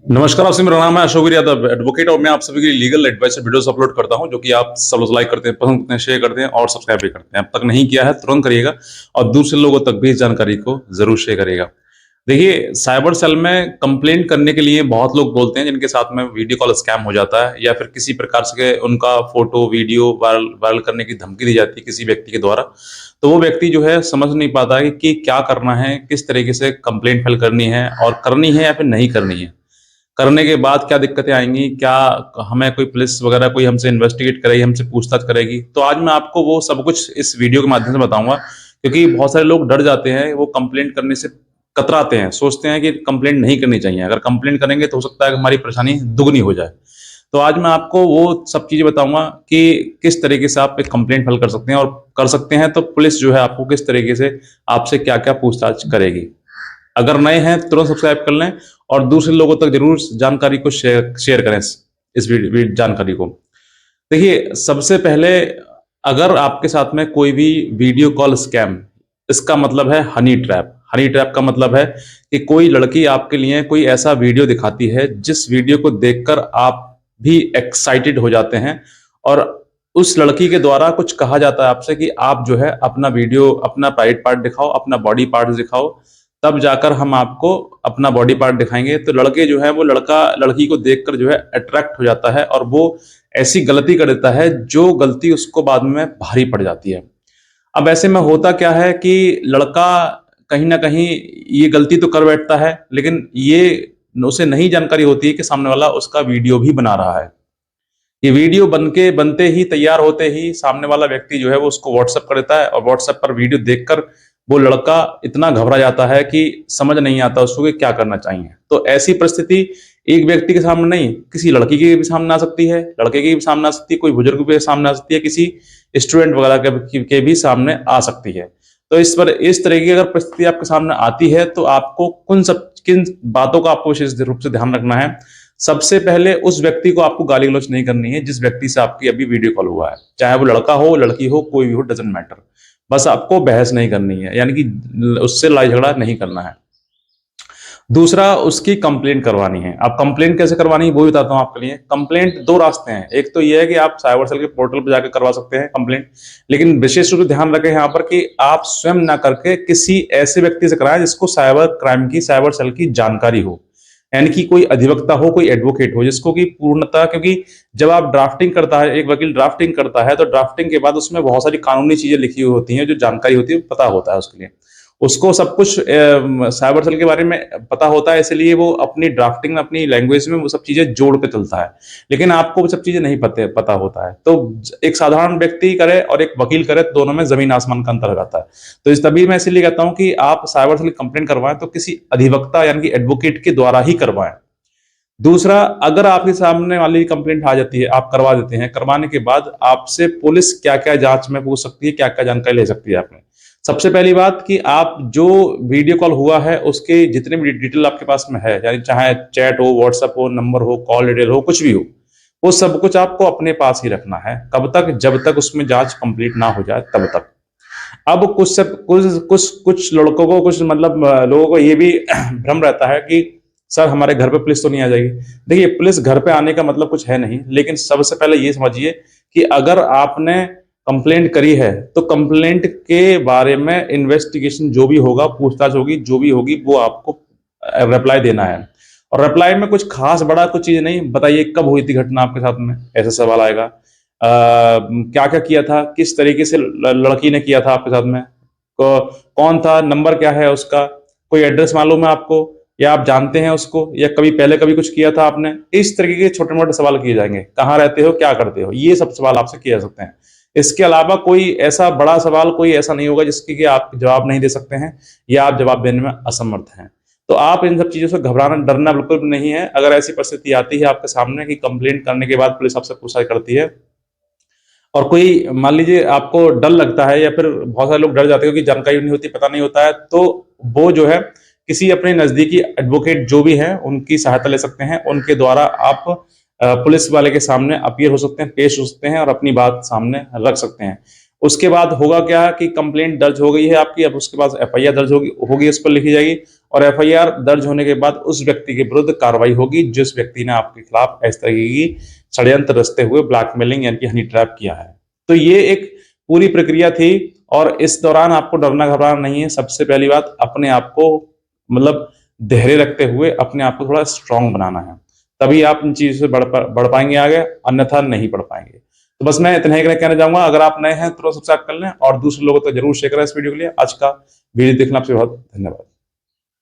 नमस्कार, आपसे मेरा नाम है अशोक यादव, एडवोकेट, और मैं आप सभी के लिए लीगल एडवाइस वीडियोस अपलोड करता हूं, जो कि आप सब लोग लाइक करते हैं, पसंद करते हैं, शेयर करते हैं और सब्सक्राइब भी करते हैं। अब तक नहीं किया है तुरंत करिएगा और दूसरे लोगों तक भी इस जानकारी को जरूर शेयर करिएगा। देखिए, साइबर सेल में कंप्लेंट करने के लिए बहुत लोग बोलते हैं जिनके साथ में वीडियो कॉल स्कैम हो जाता है या फिर किसी प्रकार से उनका फोटो वीडियो वायरल वायरल करने की धमकी दी जाती है किसी व्यक्ति के द्वारा। तो वो व्यक्ति जो है समझ नहीं पाता है कि क्या करना है, किस तरीके से कंप्लेंट फाइल करनी है और करनी है या फिर नहीं करनी है। करने के बाद क्या दिक्कतें आएँगी? क्या हमें कोई पुलिस वगैरह कोई हमसे इन्वेस्टिगेट करेगी, हमसे पूछताछ करेगी? तो आज मैं आपको वो सब कुछ इस वीडियो के माध्यम से बताऊँगा, क्योंकि बहुत सारे लोग डर जाते हैं, वो कंप्लेंट करने से कतराते हैं, सोचते हैं कि कंप्लेंट नहीं करनी चाहिए। अगर कंप्लेंट करेंगे तो हो सकता है कि हमारी परेशानी दुगनी हो जाए। तो आज मैं आपको वो सब चीज़ें बताऊँगा कि किस तरीके से आप एक कंप्लेंट फाइल कर सकते हैं, और कर सकते हैं तो पुलिस जो है आपको किस तरीके से आपसे क्या-क्या पूछताछ करेगी। अगर नए हैं तुरंत सब्सक्राइब कर लें और दूसरे लोगों तक जरूर जानकारी को शेयर शेयर करें इस जानकारी को। देखिए, सबसे पहले, अगर आपके साथ में कोई भी वीडियो कॉल स्कैम, इसका मतलब है हनी ट्रैप। हनी ट्रैप का मतलब है कि कोई लड़की आपके लिए कोई ऐसा वीडियो दिखाती है जिस वीडियो को देखकर आप भी एक्साइटेड हो जाते हैं, और उस लड़की के द्वारा कुछ कहा जाता है आपसे कि आप जो है अपना वीडियो, अपना प्राइवेट पार्ट दिखाओ, अपना बॉडी पार्ट दिखाओ, तब जाकर हम आपको अपना बॉडी पार्ट दिखाएंगे। तो लड़के जो है वो लड़का लड़की को देखकर जो है अट्रैक्ट हो जाता है और वो ऐसी गलती कर देता है जो गलती उसको बाद में भारी पड़ जाती है। अब ऐसे में होता क्या है कि लड़का कहीं ना कहीं ये गलती तो कर बैठता है, लेकिन ये उसे नहीं जानकारी होती है कि सामने वाला उसका वीडियो भी बना रहा है। ये वीडियो बनते ही, तैयार होते ही सामने वाला व्यक्ति जो है वो उसको व्हाट्सएप कर देता है, और व्हाट्सएप पर वीडियो देखकर वो लड़का इतना घबरा जाता है कि समझ नहीं आता उसको कि क्या करना चाहिए। तो ऐसी परिस्थिति एक व्यक्ति के सामने नहीं, किसी लड़की के भी सामने आ सकती है, लड़के के भी सामने आ सकती है, कोई बुजुर्ग के सामने आ सकती है, किसी स्टूडेंट वगैरह के भी सामने आ सकती है। तो इस तरह की अगर परिस्थिति आपके सामने आती है तो आपको किन बातों का आपको विशेष रूप से ध्यान रखना है। सबसे पहले, उस व्यक्ति को आपको गाली गलौज नहीं करनी है जिस व्यक्ति से आपकी अभी वीडियो कॉल हुआ है, चाहे वो लड़का हो, लड़की हो, कोई भी हो, डजंट मैटर। बस आपको बहस नहीं करनी है, यानी कि उससे लड़ाई झगड़ा नहीं करना है। दूसरा, उसकी कंप्लेंट करवानी है। आप कंप्लेंट कैसे करवानी है वो भी बताता हूं आपके लिए। कंप्लेंट दो रास्ते हैं, एक तो ये है कि आप साइबर सेल के पोर्टल पर जाकर करवा सकते हैं कंप्लेंट, लेकिन विशेष रूप से ध्यान रखें यहाँ पर कि आप स्वयं ना करके किसी ऐसे व्यक्ति से कराएं जिसको साइबर क्राइम की, साइबर सेल की जानकारी हो, यानी कि कोई अधिवक्ता हो, कोई एडवोकेट हो जिसको कि पूर्णतः, क्योंकि जब आप ड्राफ्टिंग करता है, एक वकील ड्राफ्टिंग करता है तो ड्राफ्टिंग के बाद उसमें बहुत सारी कानूनी चीजें लिखी हुई होती हैं, जो जानकारी होती है पता होता है उसके लिए, उसको सब कुछ साइबर सेल के बारे में पता होता है, इसलिए वो अपनी ड्राफ्टिंग में, अपनी लैंग्वेज में वो सब चीजें जोड़ के चलता है। लेकिन आपको वो सब चीजें नहीं पता होता है, तो एक साधारण व्यक्ति करे और एक वकील करे, दोनों में जमीन आसमान का अंतर आता है। तो इस तभी मैं इसलिए कहता हूं कि आप साइबर सेल कंप्लेंट करवाएं तो किसी अधिवक्ता यानी कि एडवोकेट के द्वारा ही करवाएं। दूसरा, अगर आपके सामने वाली कंप्लेंट आ जाती है, आप करवा देते हैं, करवाने के बाद आपसे पुलिस क्या क्या जांच में पूछ सकती है, क्या क्या जानकारी ले सकती है आपने। सबसे पहली बात कि आप जो वीडियो कॉल हुआ है उसके जितने भी डिटेल आपके पास में है, यानी चाहे चैट हो, व्हाट्सएप हो, नंबर हो, कॉल डिटेल हो, कुछ भी हो, वो सब कुछ आपको अपने पास ही रखना है। कब तक? जब तक उसमें जांच कंप्लीट ना हो जाए तब तक। अब कुछ लड़कों को, कुछ मतलब लोगों को ये भी भ्रम रहता है कि सर हमारे घर पे पुलिस तो नहीं आ जाएगी। देखिए, पुलिस घर पे आने का मतलब कुछ है नहीं, लेकिन सबसे पहले ये समझिए कि अगर आपने कंप्लेंट करी है तो कंप्लेंट के बारे में इन्वेस्टिगेशन जो भी होगा, पूछताछ होगी, जो भी होगी, वो आपको रिप्लाई देना है। और रिप्लाई में कुछ खास बड़ा कुछ चीज नहीं, बताइए कब हुई थी घटना आपके साथ में, ऐसा सवाल आएगा। क्या क्या किया था, किस तरीके से लड़की ने किया था आपके साथ में, कौन था, नंबर क्या है उसका, कोई एड्रेस मालूम है आपको, या आप जानते हैं उसको, या कभी पहले कभी कुछ किया था आपने। इस तरीके के छोटे मोटे सवाल किए जाएंगे। कहाँ रहते हो, क्या करते हो, ये सब सवाल आपसे किए जा सकते हैं। इसके अलावा कोई ऐसा बड़ा सवाल कोई ऐसा नहीं होगा जिसकी कि आप जवाब नहीं दे सकते हैं या आप जवाब देने में असमर्थ हैं। तो आप इन सब चीजों से घबराना, डरना बिल्कुल भी नहीं है। अगर ऐसी परिस्थिति आती है आपके सामने कि कंप्लेंट करने के बाद पुलिस आपसे पूछताछ करती है, और कोई मान लीजिए आपको डर लगता है, या फिर बहुत सारे लोग डर जाते हैं क्योंकि जानकारी नहीं होती, पता नहीं होता है, तो वो जो है किसी अपने नजदीकी एडवोकेट जो भी है उनकी सहायता ले सकते हैं। उनके द्वारा आप पुलिस वाले के सामने अपीयर हो सकते हैं, पेश हो सकते हैं और अपनी बात सामने रख सकते हैं। उसके बाद होगा क्या कि कंप्लेंट दर्ज हो गई है आपकी, अब उसके बाद एफआईआर दर्ज होगी इस पर लिखी जाएगी, और एफआईआर दर्ज होने के बाद उस व्यक्ति के विरुद्ध कार्रवाई होगी जिस व्यक्ति ने आपके खिलाफ इस तरह की षड्यंत्र रचते हुए ब्लैकमेलिंग यानी कि हनी ट्रैप किया है। तो ये एक पूरी प्रक्रिया थी, और इस दौरान आपको डरना घबराना नहीं है। सबसे पहली बात, अपने आप को मतलब धैर्य रखते हुए अपने आप को थोड़ा स्ट्रांग बनाना है, तभी आप इन चीजों से बढ़ पाएंगे आगे, अन्यथा नहीं बढ़ पाएंगे। तो बस मैं इतना ही कहना चाहूंगा, अगर आप नए हैं तो सब्सक्राइब कर लें और दूसरे लोगों तक जरूर शेयर करें इस वीडियो के लिए। आज का वीडियो देखना आपसे बहुत धन्यवाद।